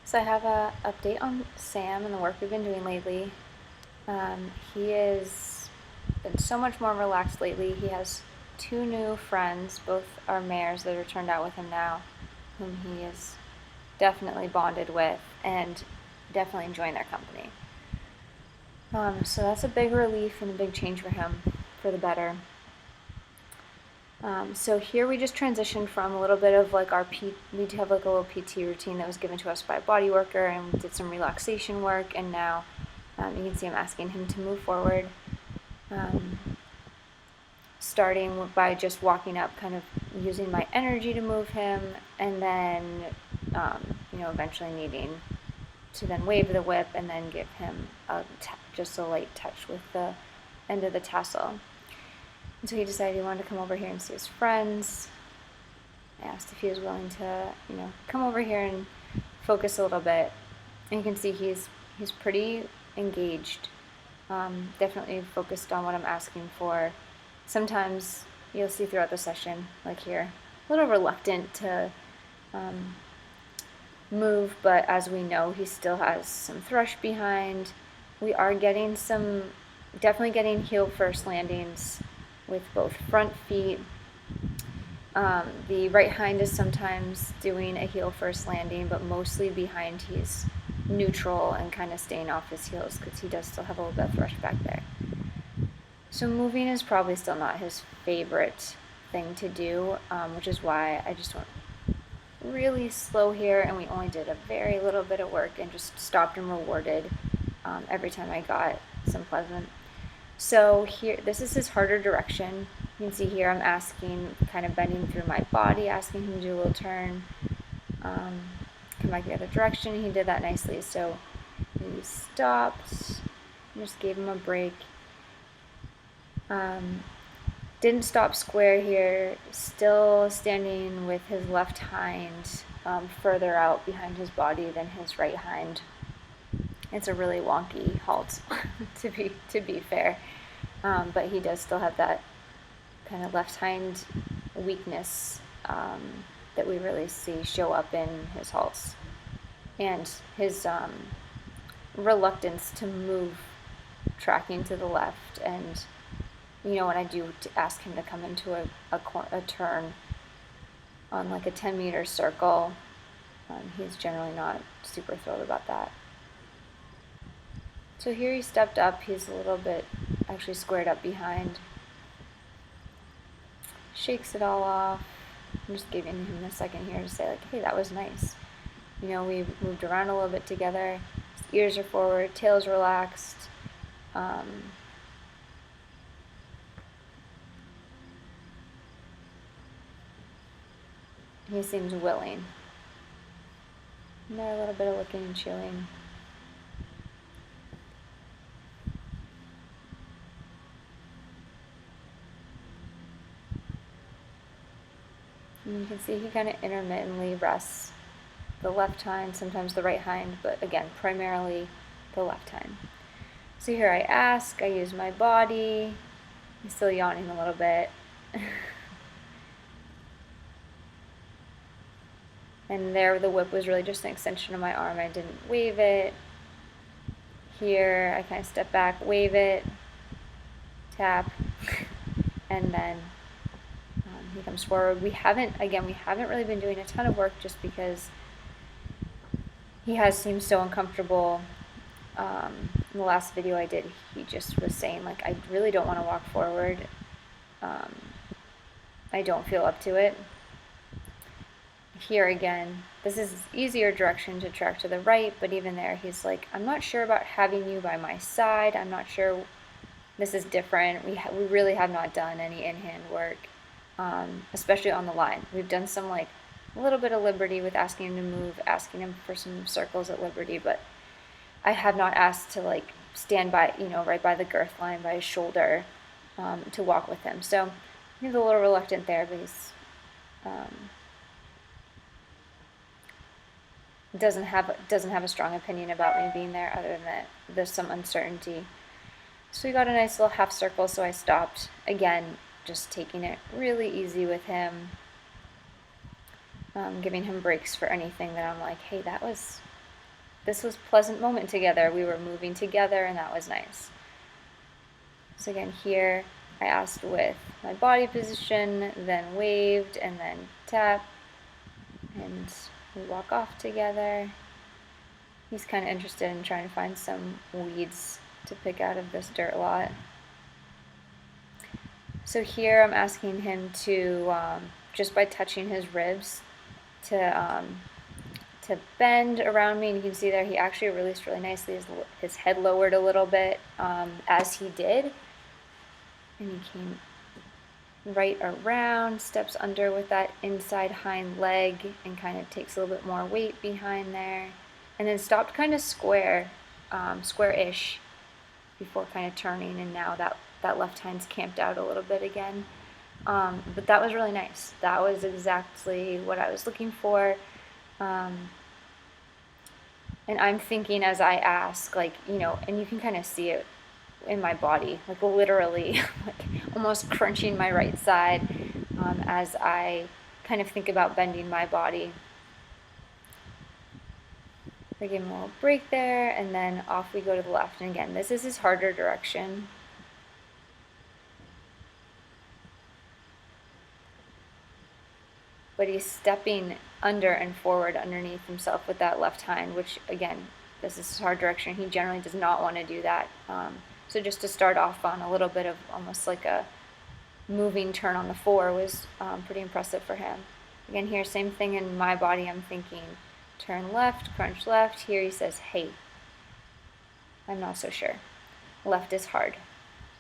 So I have a update on Sam and the work we've been doing lately. He has been so much more relaxed lately. He has two new friends, both are mares that are turned out with him now, whom he is definitely bonded with and definitely enjoying their company. So that's a big relief and a big change for him for the better. So here we just transitioned from a little bit of like we have like a little PT routine that was given to us by a body worker, and we did some relaxation work, and now you can see I'm asking him to move forward, starting by just walking up, kind of using my energy to move him, and then eventually needing to then wave the whip and then give him just a light touch with the end of the tassel. And so he decided he wanted to come over here and see his friends. I asked if he was willing to, come over here and focus a little bit. And you can see he's pretty engaged. Definitely focused on what I'm asking for. Sometimes you'll see throughout the session, like here, a little reluctant to move, but as we know, he still has some thrush behind. We are definitely getting heel first landings with both front feet. The right hind is sometimes doing a heel first landing, but mostly behind he's neutral and kind of staying off his heels because he does still have a little bit of thrush back there. So moving is probably still not his favorite thing to do, which is why I just went really slow here, and we only did a very little bit of work and just stopped and rewarded every time I got some pleasant. So here, this is his harder direction. You can see here I'm asking, kind of bending through my body, asking him to do a little turn, come back the other direction. He did that nicely. So he stopped, just gave him a break. Didn't stop square here, still standing with his left hind further out behind his body than his right hind. It's a really wonky halt, to be fair, but he does still have that kind of left hind weakness that we really see show up in his halts, and his reluctance to move, tracking to the left, and when I do ask him to come into a turn on like a 10-meter circle, he's generally not super thrilled about that. So here he stepped up, he's a little bit actually squared up behind. Shakes it all off. I'm just giving him a second here to say like, hey, that was nice. We moved around a little bit together. His ears are forward, tail's relaxed. He seems willing. And there a little bit of licking and chewing. And you can see he kind of intermittently rests the left hind, sometimes the right hind, but again, primarily the left hind. So here I ask, I use my body. He's still yawning a little bit. And there the whip was really just an extension of my arm. I didn't wave it. Here I kind of step back, wave it, tap, and then he comes forward. We haven't really been doing a ton of work just because he has seemed so uncomfortable. In the last video I did, he just was saying like, I really don't want to walk forward. I don't feel up to it. Here again, this is easier direction to track to the right, but even there he's like, I'm not sure about having you by my side. I'm not sure, this is different. We really have not done any in-hand work, especially on the line. We've done some like a little bit of liberty with asking him to move, asking him for some circles at liberty, but I have not asked to like stand by, right by the girth line, by his shoulder, to walk with him. So he's a little reluctant there, but he's doesn't have a strong opinion about me being there, other than that there's some uncertainty. So we got a nice little half circle, so I stopped. Again, just taking it really easy with him, giving him breaks for anything that I'm like, hey, that was this was a pleasant moment together. We were moving together, and that was nice. So again, here I asked with my body position, then waved, and then tap, and we walk off together. He's kind of interested in trying to find some weeds to pick out of this dirt lot. So here I'm asking him to, just by touching his ribs, to bend around me, and you can see there he actually released really nicely. His head lowered a little bit as he did, and he came right around, steps under with that inside hind leg, and kind of takes a little bit more weight behind there, and then stopped kind of square-ish before kind of turning, and now that left hind's camped out a little bit again. But that was really nice. That was exactly what I was looking for. And I'm thinking as I ask, like, and you can kind of see it in my body, like literally, like almost crunching my right side as I kind of think about bending my body. I give him a little break there, and then off we go to the left. And again, this is his harder direction. But he's stepping under and forward underneath himself with that left hind, which again, this is his hard direction. He generally does not want to do that. So just to start off on a little bit of almost like a moving turn on the 4 was pretty impressive for him. Again, here, same thing in my body. I'm thinking turn left, crunch left. Here he says, hey, I'm not so sure. Left is hard.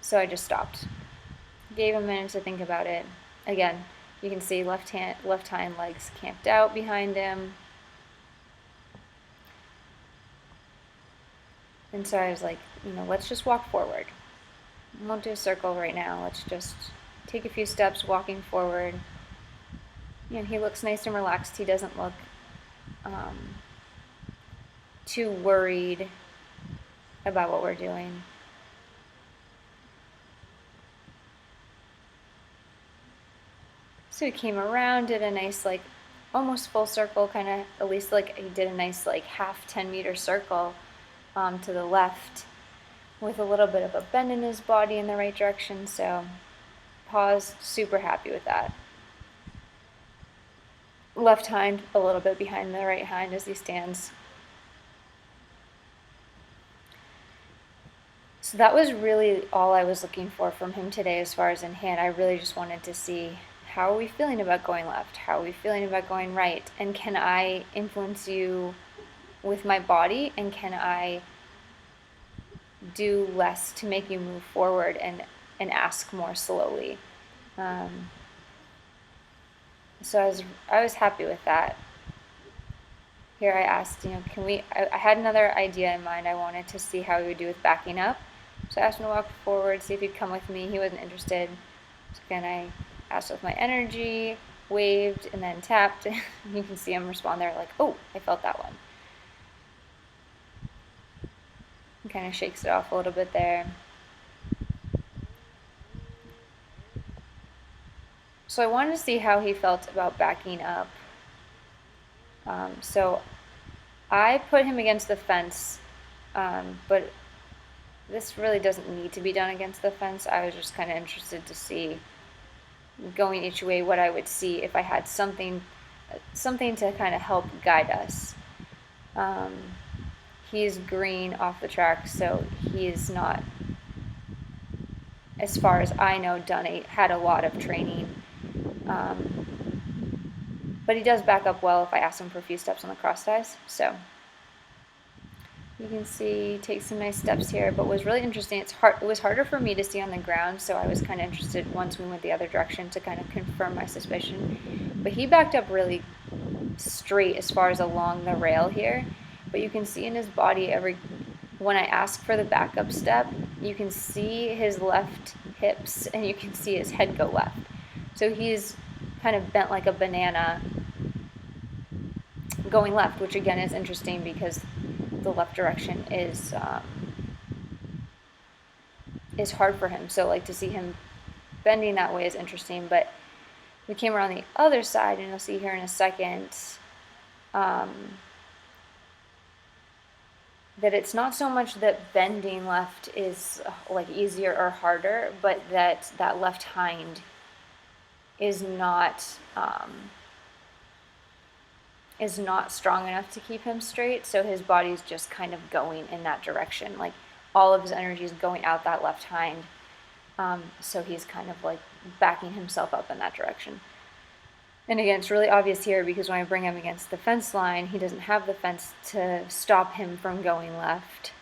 So I just stopped. Gave him a minute to think about it. Again, you can see left hind legs camped out behind him. And so I was like, let's just walk forward. We won't do a circle right now. Let's just take a few steps walking forward. He looks nice and relaxed. He doesn't look too worried about what we're doing. So he came around, did a nice, like, almost full circle, kind of, at least, like, he did a nice, like, half 10-meter circle to the left with a little bit of a bend in his body in the right direction. So paused, super happy with that. Left hind a little bit behind the right hind as he stands. So that was really all I was looking for from him today as far as in hand. I really just wanted to see, how are we feeling about going left? How are we feeling about going right? And can I influence you with my body? And can I do less to make you move forward and ask more slowly? So I was happy with that. Here I asked, can we, I had another idea in mind. I wanted to see how he would do with backing up. So I asked him to walk forward, see if he'd come with me. He wasn't interested. So again, I asked with my energy, waved, and then tapped. You can see him respond there like, oh, I felt that one. He kind of shakes it off a little bit there. So I wanted to see how he felt about backing up. So I put him against the fence, but this really doesn't need to be done against the fence. I was just kind of interested to see, going each way, what I would see if I had something to kind of help guide us. He's green off the track, so he is not, as far as I know, had a lot of training. But he does back up well if I ask him for a few steps on the cross ties. So you can see he takes some nice steps here, but was really interesting. It was harder for me to see on the ground, so I was kind of interested once we went the other direction to kind of confirm my suspicion. But he backed up really straight as far as along the rail here. But you can see in his body, when I ask for the backup step, you can see his left hips and you can see his head go left. So he's kind of bent like a banana going left, which again is interesting because the left direction is hard for him. So like to see him bending that way is interesting. But we came around the other side, and you'll see here in a second, that it's not so much that bending left is like easier or harder, but that that left hind is not strong enough to keep him straight, so his body's just kind of going in that direction. Like all of his energy is going out that left hind. So he's kind of like backing himself up in that direction. And again, it's really obvious here because when I bring him against the fence line, he doesn't have the fence to stop him from going left.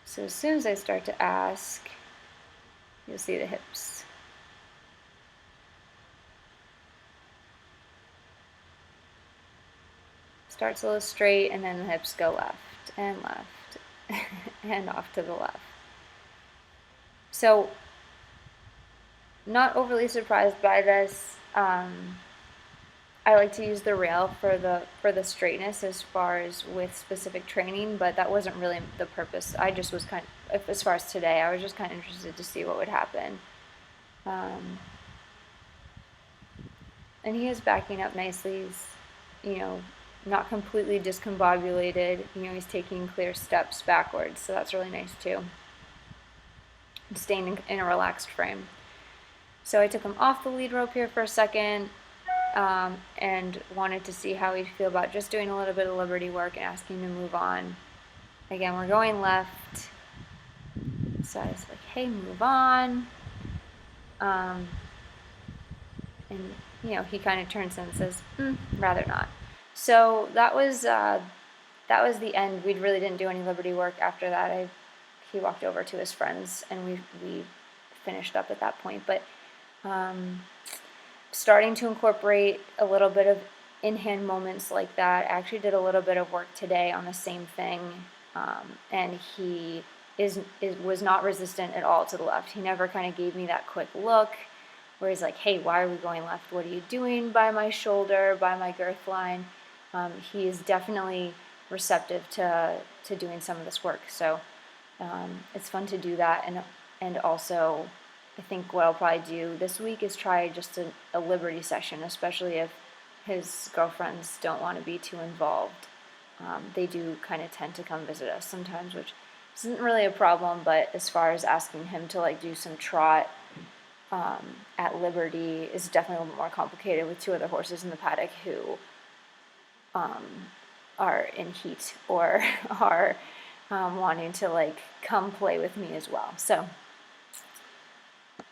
So as soon as I start to ask, you'll see the hips. Starts a little straight, and then the hips go left and left and off to the left. So not overly surprised by this. I like to use the rail for the straightness as far as with specific training, but that wasn't really the purpose. I just was kind of, as far as today, I was just kind of interested to see what would happen. And he is backing up nicely. He's, not completely discombobulated. He's taking clear steps backwards, so that's really nice too. Staying in a relaxed frame. So I took him off the lead rope here for a second, and wanted to see how he'd feel about just doing a little bit of liberty work and asking him to move on. Again, we're going left, so I was like, hey, move on. And he kind of turns and says, rather not. So that was the end. We really didn't do any liberty work after that. He walked over to his friends, and we finished up at that point. But starting to incorporate a little bit of in-hand moments like that. I actually did a little bit of work today on the same thing, and he was not resistant at all to the left. He never kind of gave me that quick look where he's like, hey, why are we going left? What are you doing by my shoulder, by my girth line? He is definitely receptive to doing some of this work. So it's fun to do that. And also, I think what I'll probably do this week is try just a liberty session, especially if his girlfriends don't want to be too involved. They do kind of tend to come visit us sometimes, which isn't really a problem, but as far as asking him to like do some trot at liberty is definitely a little bit more complicated with two other horses in the paddock who are in heat or are wanting to like come play with me as well. So